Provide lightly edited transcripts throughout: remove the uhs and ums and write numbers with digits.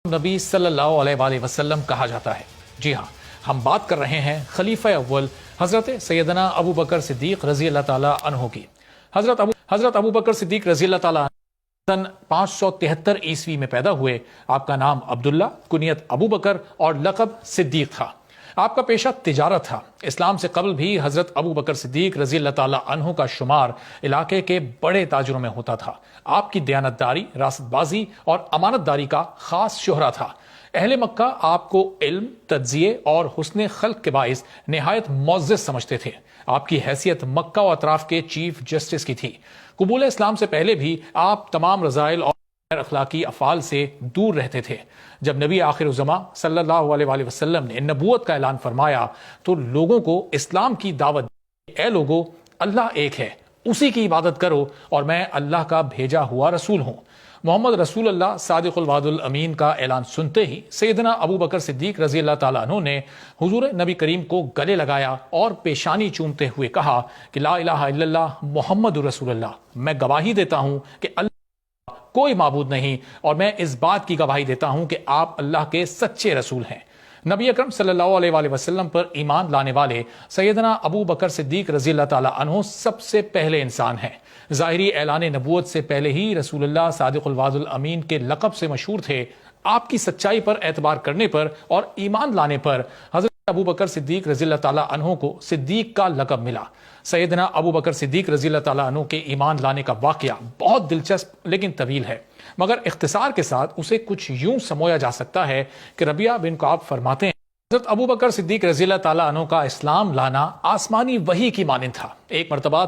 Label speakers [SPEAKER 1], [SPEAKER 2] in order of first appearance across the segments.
[SPEAKER 1] نبی صلی اللہ علیہ وآلہ وسلم کہا جاتا ہے۔ جی ہاں، ہم بات کر رہے ہیں خلیفہ اول حضرت سیدنا ابو بکر صدیق رضی اللہ تعالیٰ عنہ کی۔ حضرت ابو بکر صدیق رضی اللہ تعالیٰ عنہ سن 573 عیسوی میں پیدا ہوئے۔ آپ کا نام عبداللہ، کنیت ابو بکر اور لقب صدیق تھا۔ آپ کا پیشہ تجارت تھا۔ اسلام سے قبل بھی حضرت ابو بکر صدیق رضی اللہ تعالیٰ عنہ کا شمار علاقے کے بڑے تاجروں میں ہوتا تھا۔ آپ کی دیانتداری، راست بازی اور امانت داری کا خاص شہرہ تھا۔ اہل مکہ آپ کو علم، تجزیے اور حسن خلق کے باعث نہایت معزز سمجھتے تھے۔ آپ کی حیثیت مکہ و اطراف کے چیف جسٹس کی تھی۔ قبول اسلام سے پہلے بھی آپ تمام رذائل اور غیر اخلاقی افعال سے دور رہتے تھے۔ جب نبی آخر الزماں صلی اللہ علیہ وآلہ وسلم نے نبوت کا اعلان فرمایا تو لوگوں کو اسلام کی دعوت دی، اے لوگو، اللہ ایک ہے، اسی کی عبادت کرو اور میں اللہ کا بھیجا ہوا رسول ہوں۔ محمد رسول اللہ صادق الوعد الامین کا اعلان سنتے ہی سیدنا ابو بکر صدیق رضی اللہ تعالیٰ عنہ نے حضور نبی کریم کو گلے لگایا اور پیشانی چومتے ہوئے کہا کہ لا الہ الا اللہ محمد رسول اللہ، میں گواہی دیتا ہوں کہ اللہ کوئی معبود نہیں، اور میں اس بات کی گواہی دیتا ہوں کہ آپ اللہ کے سچے رسول ہیں۔ نبی اکرم صلی اللہ علیہ وآلہ وسلم پر ایمان لانے والے سیدنا ابو بکر صدیق رضی اللہ تعالیٰ عنہ سب سے پہلے انسان ہیں۔ ظاہری اعلان نبوت سے پہلے ہی رسول اللہ صادق الوعد الامین کے لقب سے مشہور تھے۔ آپ کی سچائی پر اعتبار کرنے پر اور ایمان لانے پر حضرت ابو بکر صدیق رضی اللہ تعالیٰ عنہ کو صدیق کا لقب ملا۔ سیدنا ابو بکر صدیق رضی اللہ تعالیٰ عنہ کے ایمان لانے کا واقعہ بہت دلچسپ لیکن طویل ہے، مگر اختصار کے ساتھ اسے کچھ یوں سمویا جا سکتا ہے کہ ربیعہ بن کعب فرماتے ہیں، حضرت ابو بکر صدیق رضی اللہ تعالیٰ عنہ کا اسلام لانا آسمانی وحی کی مانند تھا۔ ایک مرتبہ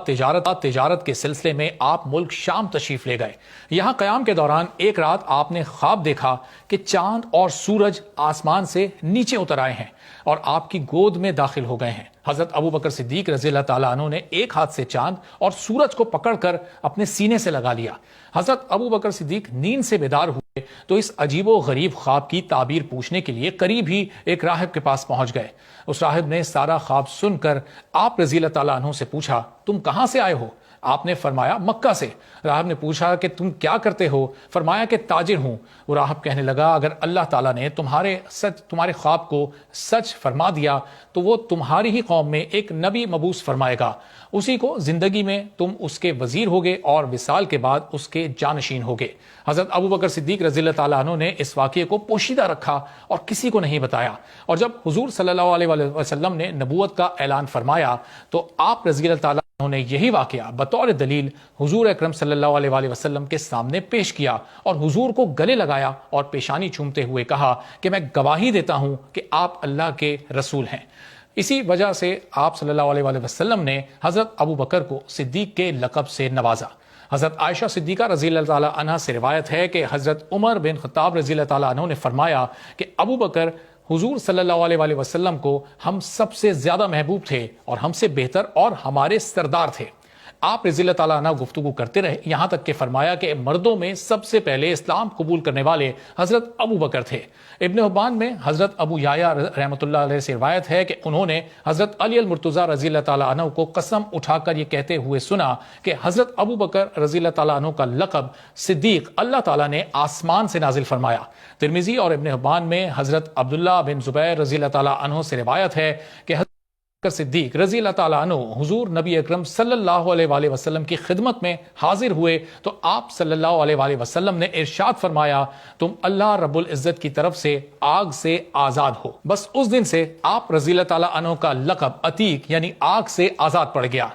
[SPEAKER 1] تجارت کے سلسلے میں آپ ملک شام تشریف لے گئے۔ یہاں قیام کے دوران ایک رات آپ نے خواب دیکھا کہ چاند اور سورج آسمان سے نیچے اتر آئے ہیں اور آپ کی گود میں داخل ہو گئے ہیں۔ حضرت ابو بکر صدیق رضی اللہ تعالیٰ عنہ نے ایک ہاتھ سے چاند اور سورج کو پکڑ کر اپنے سینے سے لگا لیا۔ حضرت ابو بکر صدیق نیند سے بیدار ہوئے تو اس عجیب و غریب خواب کی تعبیر پوچھنے کے لیے قریب ہی ایک راہب کے پاس پہنچ گئے۔ اس راہب نے سارا خواب سن کر آپ رضی اللہ تعالیٰ عنہ سے پوچھا، تم کہاں سے آئے ہو؟ آپ نے فرمایا مکہ سے۔ راہب نے پوچھا کہ تم کیا کرتے ہو؟ فرمایا کہ تاجر ہوں۔ وہ راہب کہنے لگا، اگر اللہ تعالیٰ نے تمہارے خواب کو سچ فرما دیا تو وہ تمہاری ہی قوم میں ایک نبی مبعوث فرمائے گا، اسی کو زندگی میں تم اس کے وزیر ہوگے اور وصال کے بعد اس کے جانشین ہوگے۔ حضرت ابو بکر صدیق رضی اللہ تعالیٰ عنہ نے اس واقعے کو پوشیدہ رکھا اور کسی کو نہیں بتایا، اور جب حضور صلی اللہ علیہ وسلم نے نبوت کا اعلان فرمایا تو آپ رضی اللہ تعالیٰ انہوں نے یہی واقعہ بطور دلیل حضور اکرم صلی اللہ علیہ وآلہ وسلم کے سامنے پیش کیا اور حضور کو گلے لگایا اور پیشانی چومتے ہوئے کہا کہ میں گواہی دیتا ہوں کہ آپ اللہ کے رسول ہیں۔ اسی وجہ سے آپ صلی اللہ علیہ وآلہ وسلم نے حضرت ابو بکر کو صدیق کے لقب سے نوازا۔ حضرت عائشہ صدیقہ رضی اللہ تعالیٰ عنہ سے روایت ہے کہ حضرت عمر بن خطاب رضی اللہ تعالیٰ عنہ نے فرمایا کہ ابو بکر حضور صلی اللہ علیہ وآلہ وسلم کو ہم سب سے زیادہ محبوب تھے اور ہم سے بہتر اور ہمارے سردار تھے۔ آپ رضی اللہ تعالیٰ عنہ گفتگو کرتے رہے، یہاں تک کہ فرمایا کہ مردوں میں سب سے پہلے اسلام قبول کرنے والے حضرت ابو بکر تھے۔ ابن حبان میں حضرت ابو یحییٰ رحمۃ اللہ علیہ سے روایت ہے کہ انہوں نے حضرت علی المرتضیٰ رضی اللہ تعالیٰ عنہ کو قسم اٹھا کر یہ کہتے ہوئے سنا کہ حضرت ابو بکر رضی اللہ تعالیٰ عنہ کا لقب صدیق اللہ تعالیٰ نے آسمان سے نازل فرمایا۔ ترمذی اور ابن حبان میں حضرت عبداللہ بن زبیر رضی اللہ تعالیٰ عنہ سے روایت ہے کہ حضرت صدیق رضی اللہ تعالیٰ عنہ حضور نبی اکرم صلی اللہ علیہ وآلہ وسلم کی خدمت میں حاضر ہوئے تو آپ صلی اللہ علیہ وآلہ وسلم نے ارشاد فرمایا، تم اللہ رب العزت کی طرف سے آگ سے آزاد ہو۔ بس اس دن سے آپ رضی اللہ تعالیٰ عنہ کا لقب عتیق یعنی آگ سے آزاد پڑ گیا۔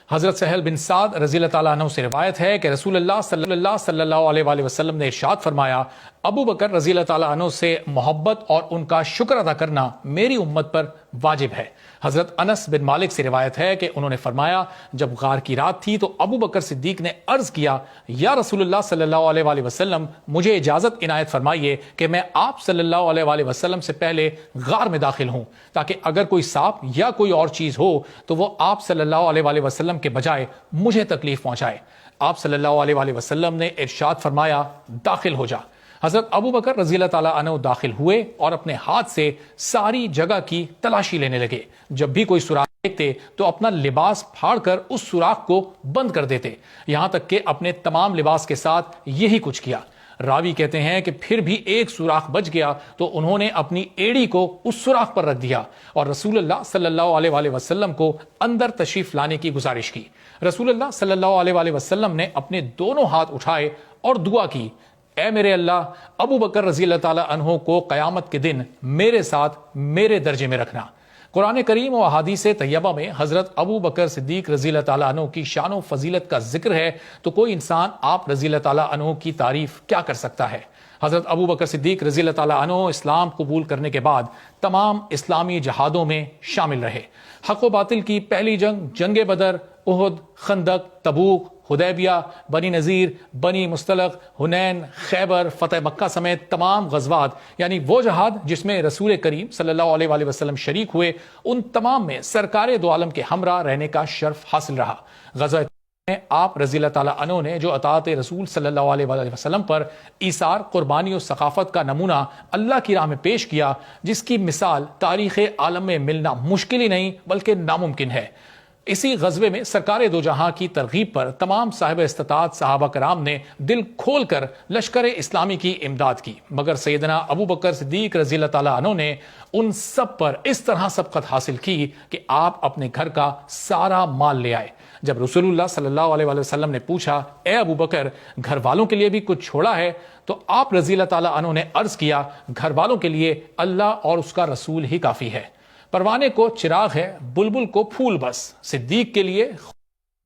[SPEAKER 1] حضرت سہل بن سعد رضی اللہ تعالیٰ عنہ سے روایت ہے کہ رسول اللہ صلی اللہ علیہ وآلہ وسلم نے ارشاد فرمایا، ابو بکر رضی اللہ تعالیٰ عنہ سے محبت اور ان کا شکر ادا کرنا میری امت پر واجب ہے۔ حضرت انس بن مالک سے روایت ہے کہ انہوں نے فرمایا، جب غار کی رات تھی تو ابو بکر صدیق نے عرض کیا، یا رسول اللہ صلی اللہ علیہ وآلہ وسلم، مجھے اجازت عنایت فرمائیے کہ میں آپ صلی اللہ علیہ وآلہ وسلم سے پہلے غار میں داخل ہوں، تاکہ اگر کوئی سانپ یا کوئی اور چیز ہو تو وہ آپ صلی اللہ علیہ وآلہ وسلم کے بجائے مجھے تکلیف پہنچائے۔ آپ صلی اللہ علیہ وآلہ وسلم نے ارشاد فرمایا، داخل ہو جا۔ حضرت ابو بکر رضی اللہ تعالیٰ عنہ داخل ہوئے اور اپنے ہاتھ سے ساری جگہ کی تلاشی لینے لگے۔ جب بھی کوئی سوراخ دیکھتے تو اپنا لباس پھاڑ کر اس سوراخ کو بند کر دیتے، یہاں تک کہ اپنے تمام لباس کے ساتھ یہی کچھ کیا۔ راوی کہتے ہیں کہ پھر بھی ایک سوراخ بچ گیا تو انہوں نے اپنی ایڑی کو اس سوراخ پر رکھ دیا اور رسول اللہ صلی اللہ علیہ وآلہ وسلم کو اندر تشریف لانے کی گزارش کی۔ رسول اللہ صلی اللہ علیہ وآلہ وسلم نے اپنے دونوں ہاتھ اٹھائے اور دعا کی، اے میرے اللہ، ابو بکر رضی اللہ تعالیٰ عنہ کو قیامت کے دن میرے ساتھ میرے درجے میں رکھنا۔ قرآن کریم و احادیث طیبہ میں حضرت ابو بکر صدیق رضی اللہ تعالیٰ عنہ کی شان و فضیلت کا ذکر ہے تو کوئی انسان آپ رضی اللہ تعالیٰ عنہ کی تعریف کیا کر سکتا ہے۔ حضرت ابو بکر صدیق رضی اللہ تعالیٰ عنہ اسلام قبول کرنے کے بعد تمام اسلامی جہادوں میں شامل رہے۔ حق و باطل کی پہلی جنگ، جنگ بدر، احد، خندق، تبوک، حدیبیہ، بنی نذیر، بنی مصطلق، حنین، خیبر، فتح مکہ سمیت تمام غزوات، یعنی وہ جہاد جس میں رسول کریم صلی اللہ علیہ وآلہ وسلم شریک ہوئے، ان تمام میں سرکار دو عالم کے ہمراہ رہنے کا شرف حاصل رہا۔ غزوہ میں آپ رضی اللہ تعالیٰ عنہ نے جو اطاعت رسول صلی اللہ علیہ وآلہ وسلم پر ایثار، قربانی و ثقافت کا نمونہ اللہ کی راہ میں پیش کیا، جس کی مثال تاریخ عالم میں ملنا مشکل ہی نہیں بلکہ ناممکن ہے۔ اسی غزوے میں سرکار دو جہاں کی ترغیب پر تمام صاحب استطاعت صحابہ کرام نے دل کھول کر لشکر اسلامی کی امداد کی، مگر سیدنا ابو بکر صدیق رضی اللہ تعالیٰ عنہ نے ان سب پر اس طرح سبقت حاصل کی کہ آپ اپنے گھر کا سارا مال لے آئے۔ جب رسول اللہ صلی اللہ علیہ وآلہ وسلم نے پوچھا، اے ابو بکر، گھر والوں کے لیے بھی کچھ چھوڑا ہے؟ تو آپ رضی اللہ تعالیٰ عنہ نے عرض کیا، گھر والوں کے لیے اللہ اور اس کا رسول ہی کافی ہے۔ پروانے کو چراغ ہے، بلبل کو پھول بس، صدیق کے لیے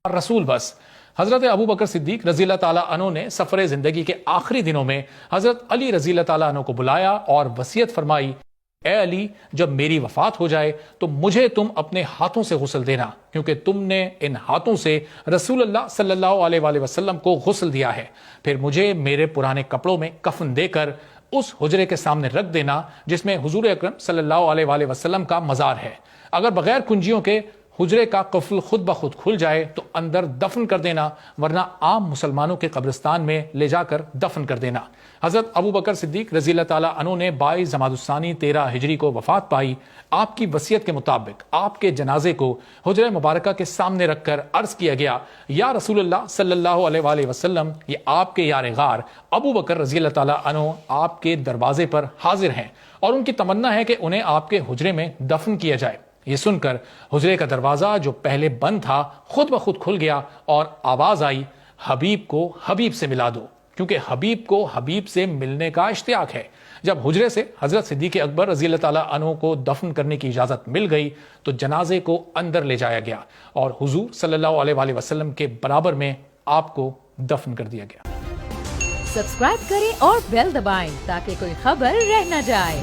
[SPEAKER 1] رسول بس۔ حضرت ابو بکر صدیق رضی اللہ تعالیٰ عنہ نے سفر زندگی کے آخری دنوں میں حضرت علی رضی اللہ تعالیٰ عنہ کو بلایا اور وصیت فرمائی، اے علی، جب میری وفات ہو جائے تو مجھے تم اپنے ہاتھوں سے غسل دینا، کیونکہ تم نے ان ہاتھوں سے رسول اللہ صلی اللہ علیہ وآلہ وسلم کو غسل دیا ہے۔ پھر مجھے میرے پرانے کپڑوں میں کفن دے کر اس حجرے کے سامنے رکھ دینا جس میں حضور اکرم صلی اللہ علیہ وآلہ وسلم کا مزار ہے۔ اگر بغیر کنجیوں کے حجرے کا قفل خود بخود کھل جائے تو اندر دفن کر دینا، ورنہ عام مسلمانوں کے قبرستان میں لے جا کر دفن کر دینا۔ حضرت ابو بکر صدیق رضی اللہ تعالیٰ عنہ نے 22 جمادی الثانی 13 ہجری کو وفات پائی۔ آپ کی وصیت کے مطابق آپ کے جنازے کو حجرہ مبارکہ کے سامنے رکھ کر عرض کیا گیا، یا رسول اللہ صلی اللہ علیہ وآلہ وسلم، یہ آپ کے یار غار ابو بکر رضی اللہ تعالیٰ عنہ آپ کے دروازے پر حاضر ہیں اور ان کی تمنا ہے کہ انہیں آپ کے حجرے میں دفن کیا جائے۔ یہ سن کر حجرے کا دروازہ جو پہلے بند تھا خود بخود کھل گیا اور آواز آئی، حبیب کو حبیب سے ملا دو، کیونکہ حبیب کو حبیب سے ملنے کا اشتیاق ہے۔ جب حجرے سے حضرت صدیق اکبر رضی اللہ تعالیٰ عنہ کو دفن کرنے کی اجازت مل گئی تو جنازے کو اندر لے جایا گیا اور حضور صلی اللہ علیہ وآلہ وسلم کے برابر میں آپ کو دفن کر دیا گیا۔
[SPEAKER 2] سبسکرائب کریں اور بیل دبائیں تاکہ کوئی خبر رہ نہ جائے۔